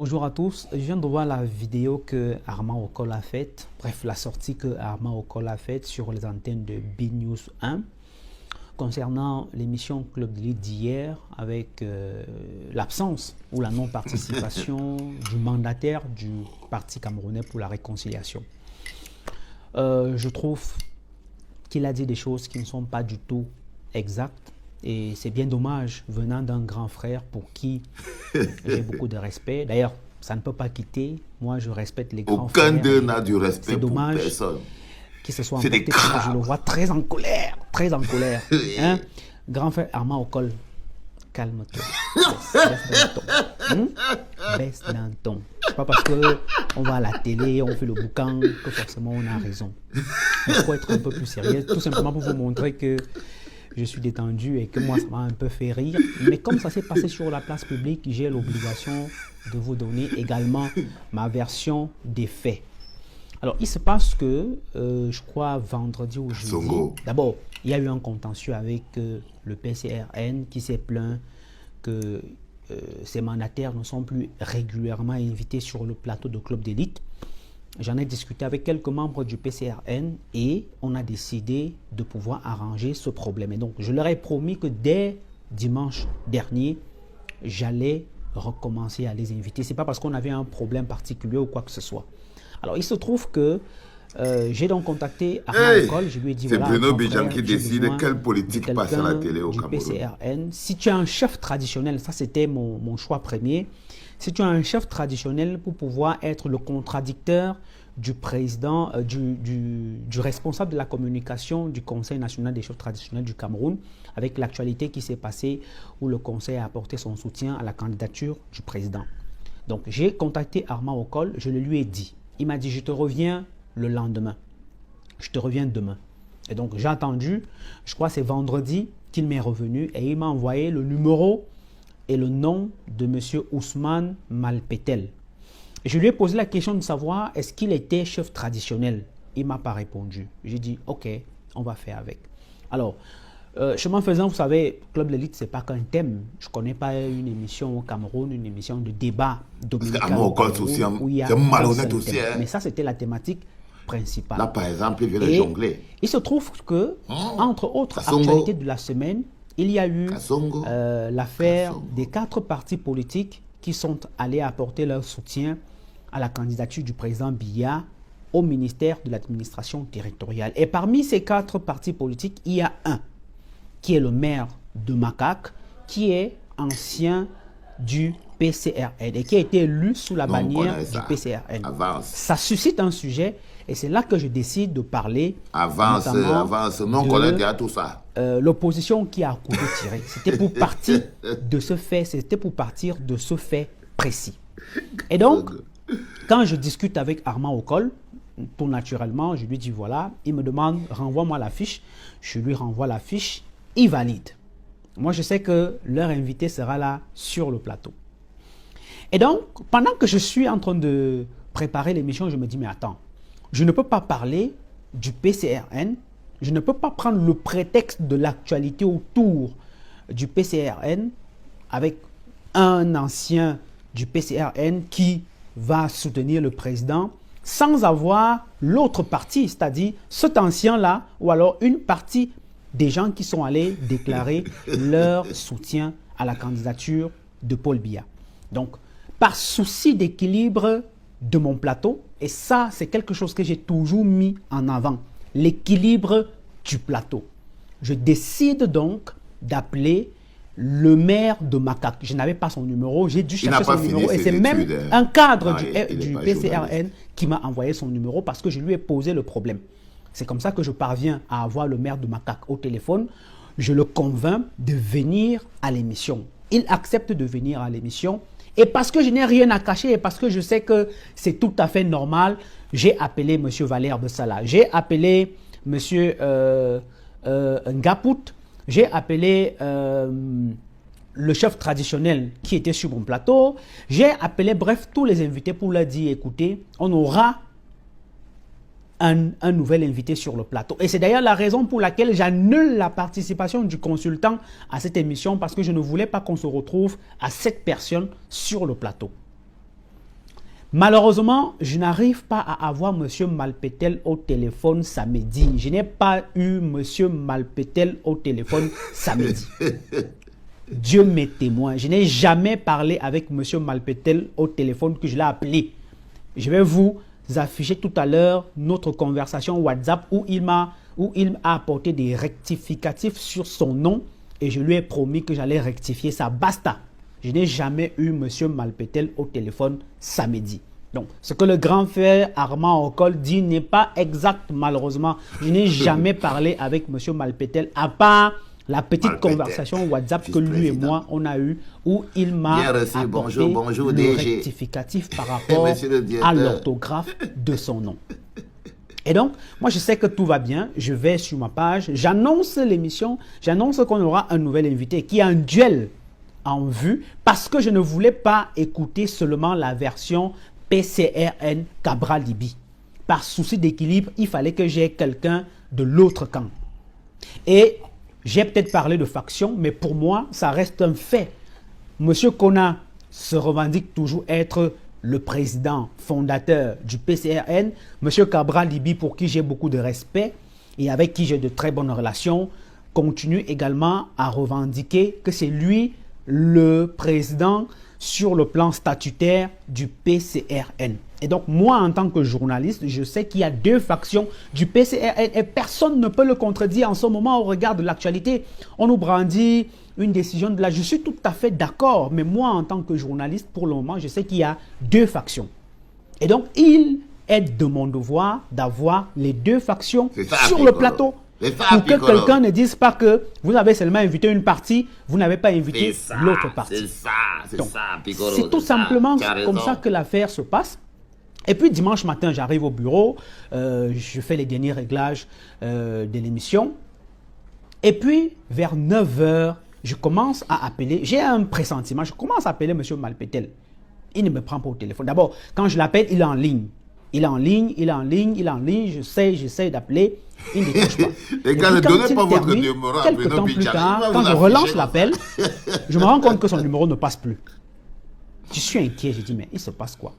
Bonjour à tous, je viens de voir la vidéo que Armand Okol a faite, bref la sortie que Armand Okol a faite sur les antennes de BNews 1 concernant l'émission Club de Lille d'hier avec l'absence ou la non-participation du mandataire du Parti camerounais pour la réconciliation. Je trouve qu'il a dit des choses qui ne sont pas du tout exactes. Et c'est bien dommage venant d'un grand frère pour qui j'ai beaucoup de respect. D'ailleurs, ça ne peut pas quitter. Moi, je respecte les grands frères. Aucun d'eux n'a du respect pour personne. Qu'il se soit emporté, je le vois très en colère. Très en colère. Hein? Grand frère Armand Okol, calme-toi. Baisse d'un ton. Baisse d'un ton. C'est pas parce qu'on va à la télé, on fait le boucan, que forcément on a raison. Il faut être un peu plus sérieux, tout simplement pour vous montrer que je suis détendu et que moi, ça m'a un peu fait rire. Mais comme ça s'est passé sur la place publique, j'ai l'obligation de vous donner également ma version des faits. Alors, il se passe que, je crois, vendredi ou jeudi, d'abord, il y a eu un contentieux avec le PCRN qui s'est plaint que ses mandataires ne sont plus régulièrement invités sur le plateau de Club d'élite. J'en ai discuté avec quelques membres du PCRN et on a décidé de pouvoir arranger ce problème. Et donc, je leur ai promis que dès dimanche dernier, j'allais recommencer à les inviter. Ce n'est pas parce qu'on avait un problème particulier ou quoi que ce soit. Alors, il se trouve que j'ai donc contacté Armand Okol. Je lui ai dit, c'est voilà, Bruno Bijan qui décide quelle politique passe à la télé au Cameroun. PCRN. Si tu as un chef traditionnel, ça c'était mon choix premier. Si tu as un chef traditionnel pour pouvoir être le contradicteur du président, du responsable de la communication du Conseil national des chefs traditionnels du Cameroun, avec l'actualité qui s'est passée où le Conseil a apporté son soutien à la candidature du président. Donc j'ai contacté Armand Okol, je le lui ai dit. Il m'a dit, je te reviens le lendemain. Je te reviens demain. Et donc j'ai attendu, je crois que c'est vendredi qu'il m'est revenu et il m'a envoyé le numéro et le nom de M. Ousmane Malpetel. Je lui ai posé la question de savoir est-ce qu'il était chef traditionnel. Il ne m'a pas répondu. J'ai dit ok, on va faire avec. Alors, chemin faisant, vous savez, Club de l'élite, ce n'est pas qu'un thème. Je ne connais pas une émission au Cameroun, une émission de débat dominical où il y a malhonnête aussi. Mais ça, c'était la thématique principale. Là, par exemple, il vient de jongler. Il se trouve que, entre autres actualités de la semaine, il y a eu l'affaire des 4 partis politiques qui sont allés apporter leur soutien à la candidature du président Biya au ministère de l'administration territoriale. Et parmi ces 4 partis politiques, il y a un qui est le maire de Makak, qui est ancien du PCRN et qui a été élu sous la bannière du PCRN. Ça suscite un sujet et c'est là que je décide de parler. Avance, non, on connaît déjà tout ça. L'opposition qui a coupé tiré. C'était pour partir de ce fait, c'était pour partir de ce fait précis. Et donc, quand je discute avec Armand Okol, tout naturellement, je lui dis voilà, il me demande renvoie-moi la fiche. Je lui renvoie la fiche, il valide. Moi, je sais que leur invité sera là sur le plateau. Et donc, pendant que je suis en train de préparer l'émission, je me dis mais attends, je ne peux pas parler du PCRN. Je ne peux pas prendre le prétexte de l'actualité autour du PCRN avec un ancien du PCRN qui va soutenir le président sans avoir l'autre partie, c'est-à-dire cet ancien-là ou alors une partie des gens qui sont allés déclarer leur soutien à la candidature de Paul Biya. Donc, par souci d'équilibre de mon plateau, et ça, c'est quelque chose que j'ai toujours mis en avant, l'équilibre du plateau. Je décide donc d'appeler le maire de Makak. Je n'avais pas son numéro, j'ai dû chercher son numéro et c'est même un cadre du PCRN qui m'a envoyé son numéro parce que je lui ai posé le problème. C'est comme ça que je parviens à avoir le maire de Makak au téléphone. Je le convainc de venir à l'émission. Il accepte de venir à l'émission et parce que je n'ai rien à cacher et parce que je sais que c'est tout à fait normal, j'ai appelé M. Valère Bessala, j'ai appelé M. Ngapout, j'ai appelé le chef traditionnel qui était sur mon plateau, j'ai appelé, bref, tous les invités pour leur dire, écoutez, on aura un nouvel invité sur le plateau. Et c'est d'ailleurs la raison pour laquelle j'annule la participation du consultant à cette émission parce que je ne voulais pas qu'on se retrouve à 7 personnes sur le plateau. Malheureusement, je n'arrive pas à avoir M. Malpétel au téléphone samedi. Je n'ai pas eu M. Malpétel au téléphone samedi. Dieu m'est témoin. Je n'ai jamais parlé avec M. Malpétel au téléphone que je l'ai appelé. Je vais vous afficher tout à l'heure notre conversation WhatsApp où il m'a apporté des rectificatifs sur son nom et je lui ai promis que j'allais rectifier ça. Basta. Je n'ai jamais eu M. Malpétel au téléphone samedi. Donc, ce que le grand frère Armand Okol dit n'est pas exact, malheureusement. Je n'ai jamais parlé avec M. Malpétel, à part la petite conversation WhatsApp que lui et moi, on a eue, où il m'a apporté le rectificatif par rapport à l'orthographe de son nom. Et donc, moi, je sais que tout va bien. Je vais sur ma page, j'annonce l'émission, j'annonce qu'on aura un nouvel invité qui a un duel en vue parce que je ne voulais pas écouter seulement la version PCRN Cabral Libi. Par souci d'équilibre, il fallait que j'ai quelqu'un de l'autre camp. Et j'ai peut-être parlé de faction, mais pour moi, ça reste un fait. Monsieur Kona se revendique toujours être le président fondateur du PCRN. Monsieur Cabral Libi, pour qui j'ai beaucoup de respect et avec qui j'ai de très bonnes relations, continue également à revendiquer que c'est lui le président sur le plan statutaire du PCRN. Et donc, moi, en tant que journaliste, je sais qu'il y a deux factions du PCRN et personne ne peut le contredire en ce moment au regard de l'actualité. On nous brandit une décision de là. Je suis tout à fait d'accord, mais moi, en tant que journaliste, pour le moment, je sais qu'il y a deux factions. Et donc, il est de mon devoir d'avoir les deux factions sur le plateau. Pour que quelqu'un ne dise pas que vous avez seulement invité une partie, vous n'avez pas invité l'autre partie. C'est tout simplement comme ça que l'affaire se passe. Et puis dimanche matin, j'arrive au bureau, je fais les derniers réglages de l'émission. Et puis vers 9 h, je commence à appeler, j'ai un pressentiment, je commence à appeler M. Malpétel. Il ne me prend pas au téléphone. D'abord, quand je l'appelle, il est en ligne. Il est en ligne, j'essaie d'appeler, il ne décroche pas. Les gars, ne donnez pas votre numéro à quelques temps plus tard, quand je relance l'appel, je me rends compte que son numéro ne passe plus. Je suis inquiet, je dis, mais il se passe quoi?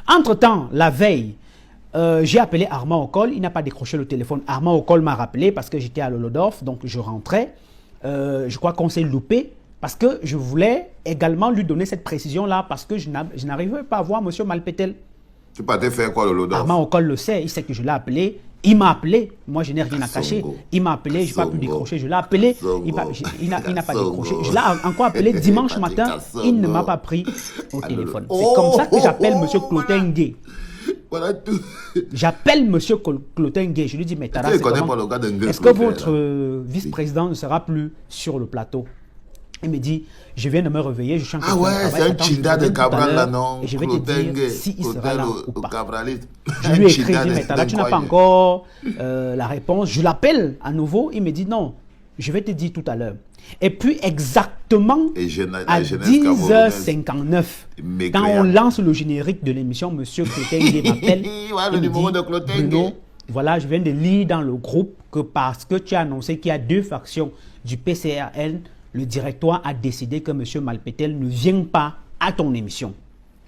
Entre-temps, la veille, j'ai appelé Armand Okol, il n'a pas décroché le téléphone. Armand Okol m'a rappelé parce que j'étais à Lolodorf, donc je rentrais. Je crois qu'on s'est loupé parce que je voulais également lui donner cette précision-là parce que je n'arrivais pas à voir M. Malpétel. Tu partais faire quoi, Lolodorf? Armand Okol le sait, il sait que je l'ai appelé. Il m'a appelé, moi je n'ai rien à cacher. Il m'a appelé, je n'ai pas pu décrocher. Je l'ai appelé, il n'a pas décroché. Je l'ai encore appelé dimanche matin, il ne m'a pas pris au téléphone. C'est comme ça que j'appelle M. Clotin Gay. Voilà tout. J'appelle M. Clotin Gay. Je lui dis, mais Tara, est-ce que votre vice-président ne sera plus sur le plateau? Il me dit, je viens de me réveiller, je suis en train de travail. Ah ouais, c'est un chinda de Cabral là, non? Et je vais te dire s'il sera là ou pas. Je lui ai écrit, je dis, mais Tara, tu n'as pas encore la réponse. Je l'appelle à nouveau, il me dit, non, je vais te dire tout à l'heure. Et puis exactement à 10h59, quand on lance le générique de l'émission, M. Clotin m'appelle, il me dit, Bruno, voilà, je viens de lire dans le groupe que parce que tu as annoncé qu'il y a deux factions du PCRN, le directoire a décidé que M. Malpétel ne vienne pas à ton émission.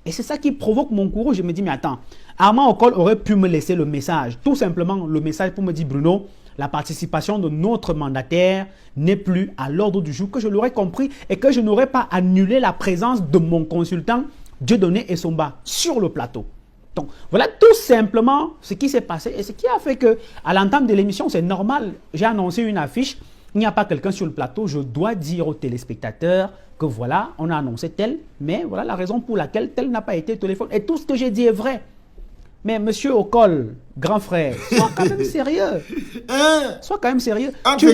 Et c'est ça qui provoque mon courroux. Je me dis, mais attends, Armand Okol aurait pu me laisser le message. Tout simplement, le message pour me dire, Bruno, la participation de notre mandataire n'est plus à l'ordre du jour, que je l'aurais compris et que je n'aurais pas annulé la présence de mon consultant Dieudonné Essomba sur le plateau. Donc, voilà tout simplement ce qui s'est passé et ce qui a fait que, à l'entame de l'émission, c'est normal, j'ai annoncé une affiche. Il n'y a pas quelqu'un sur le plateau, je dois dire aux téléspectateurs que voilà, on a annoncé tel, mais voilà la raison pour laquelle tel n'a pas été au téléphone. Et tout ce que j'ai dit est vrai. Mais monsieur Okol, grand frère, sois quand même sérieux. Sois quand même sérieux. Tu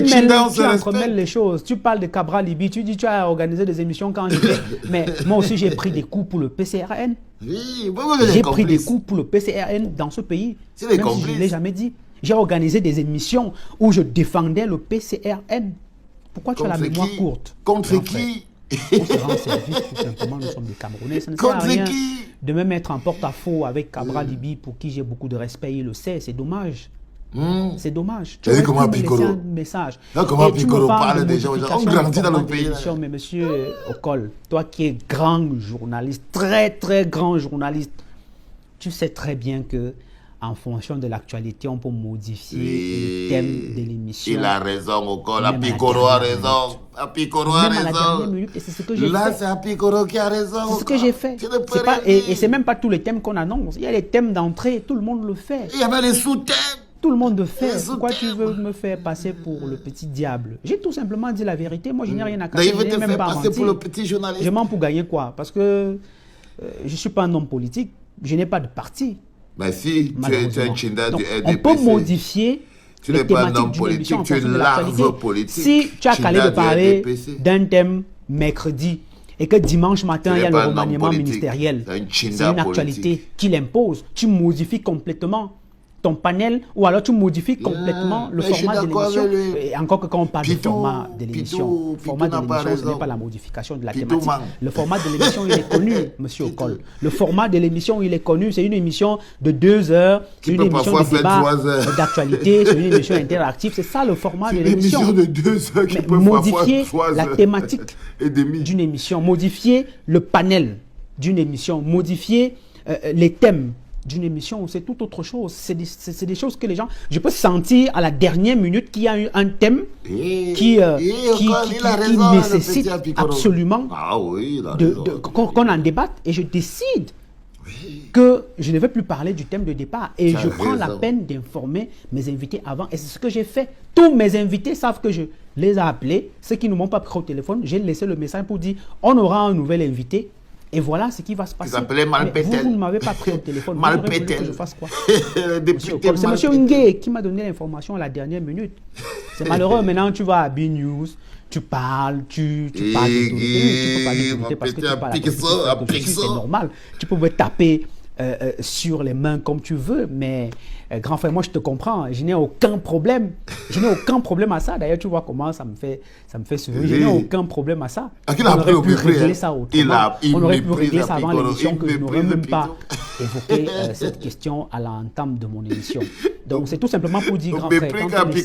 entremêles les choses. Tu parles de Cabral Libi, tu dis tu as organisé des émissions quand j'étais. Mais moi aussi j'ai pris des coups pour le PCRN. Oui, j'ai pris des coups pour le PCRN dans ce pays. Même si je ne l'ai jamais dit. J'ai organisé des émissions où je défendais le PCRN. Pourquoi tu as la mémoire courte? Contre qui? On se rend service, tout simplement, nous sommes des Camerounais. Ça ne sert à rien de me mettre en porte-à-faux avec Cabral Libi, pour qui j'ai beaucoup de respect, il le sait. C'est dommage. C'est dommage. Tu as vu comment Piccolo? Un message. Non, comment Piccolo parle des gens? On grandit dans le pays. Mais monsieur Okol, toi qui es grand journaliste, très très grand journaliste, tu sais très bien que en fonction de l'actualité, on peut modifier le thème de l'émission. Il a raison, Okol. Apikoro a raison. Apikoro a raison. Même à la dernière minute, et c'est ce que j'ai fait. Là, c'est Apikoro qui a raison. C'est ce que j'ai fait. Et c'est même pas tous les thèmes qu'on annonce. Il y a les thèmes d'entrée, tout le monde le fait. Il y avait les sous-thèmes. Tout le monde le fait. Pourquoi tu veux me faire passer pour le petit diable? J'ai tout simplement dit la vérité. Moi, je n'ai rien à cacher. Il veut te faire passer pour le petit journaliste. Je mens pour gagner quoi? Parce que je ne suis pas un homme politique. Je n'ai pas de parti. Mais si, tu es un chinda du RDPC. On peut modifier les thématiques d'une émission en fonction de l'actualité. Si tu as calé de parler d'un thème mercredi et que dimanche matin, il y a le remaniement ministériel, c'est une actualité qui l'impose, tu modifies complètement ton panel ou alors tu modifies complètement le format de l'émission. Et encore que quand on parle du format de l'émission, ce n'est pas la modification de la thématique. Le format de l'émission, il est connu, monsieur Okol. Le format de l'émission, il est connu. C'est une émission de 2 heures, c'est une émission de débat d'actualité, c'est une émission interactive. C'est ça le format de l'émission. Une émission de 2 heures qui peut modifier la thématique d'une émission, modifier le panel d'une émission, modifier les thèmes d'une émission, c'est tout autre chose. C'est des choses que les gens... Je peux sentir à la dernière minute qu'il y a un thème qui nécessite absolument qu'on en débatte. Et je décide que je ne vais plus parler du thème de départ. Et je prends la peine d'informer mes invités avant. Et c'est ce que j'ai fait. Tous mes invités savent que je les ai appelés. Ceux qui ne m'ont pas pris au téléphone, j'ai laissé le message pour dire on aura un nouvel invité. Et voilà ce qui va se passer. Vous ne m'avez pas pris au téléphone. Malpétel. Que je fasse quoi? C'est M. Ngué qui m'a donné l'information à la dernière minute. C'est malheureux. Maintenant, tu vas à B-News, tu parles, tu parles d'autorité. Tu peux pas d'autorité parce que tu parles à c'est normal. Tu peux me taper sur les mains comme tu veux, mais grand frère, moi je te comprends, je n'ai aucun problème. Je n'ai aucun problème à ça. D'ailleurs, tu vois comment ça me fait sourire. Je n'ai aucun problème à ça. On aurait pu régler ça autrement. On aurait pu régler ça avant l'émission que je n'aurais même pas évoqué cette question à l'entame de mon émission. Donc c'est tout simplement pour dire, grand frère, quand il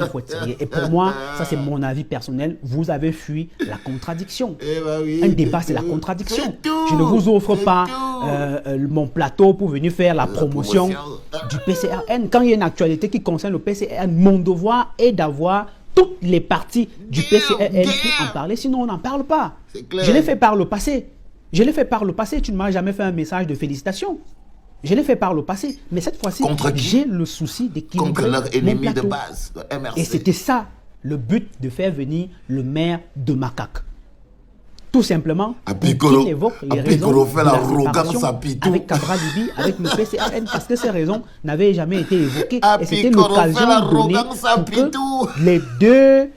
faut être sérieux. Et pour moi, ça c'est mon avis personnel, vous avez fui la contradiction. Un débat, c'est la contradiction. Je ne vous offre pas mon plateau pour venir faire la promotion du PCRN. Quand il y a une actualité qui concerne le PCRN, mon devoir est d'avoir toutes les parties du PCRN pour en parler, sinon on n'en parle pas. Je l'ai fait par le passé. Je l'ai fait par le passé. Tu ne m'as jamais fait un message de félicitations. Je l'ai fait par le passé. Mais cette fois-ci, j'ai le souci d'équilibrer contre leur ennemi mon plateau. De base, le MRC. Et c'était ça, le but de faire venir le maire de Macaque. Tout simplement, qu'il évoque les raisons de la séparation avec Cabral Libi, avec le PCRN, parce que ces raisons n'avaient jamais été évoquées. Et c'était l'occasion donnée pour que les deux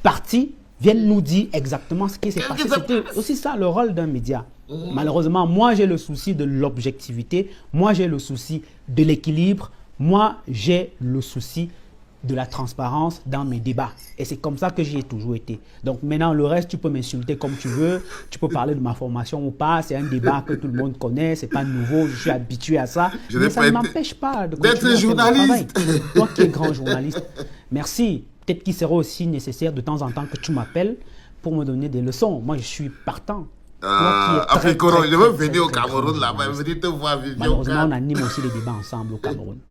parties viennent nous dire exactement ce qui s'est passé. C'était aussi ça le rôle d'un média. Malheureusement, moi j'ai le souci de l'objectivité, moi j'ai le souci de l'équilibre, moi j'ai le souci de la transparence dans mes débats. Et c'est comme ça que j'y ai toujours été. Donc maintenant, le reste, tu peux m'insulter comme tu veux, tu peux parler de ma formation ou pas, c'est un débat que tout le monde connaît, c'est pas nouveau, je suis habitué à ça. Mais ça ne m'empêche pas d'être journaliste. Toi qui es grand journaliste, merci. Peut-être qu'il sera aussi nécessaire de temps en temps que tu m'appelles pour me donner des leçons. Moi, je suis partant. Afrique, je veux venir au Cameroun là-bas, venir te voir. Malheureusement, on anime aussi les débats ensemble au Cameroun.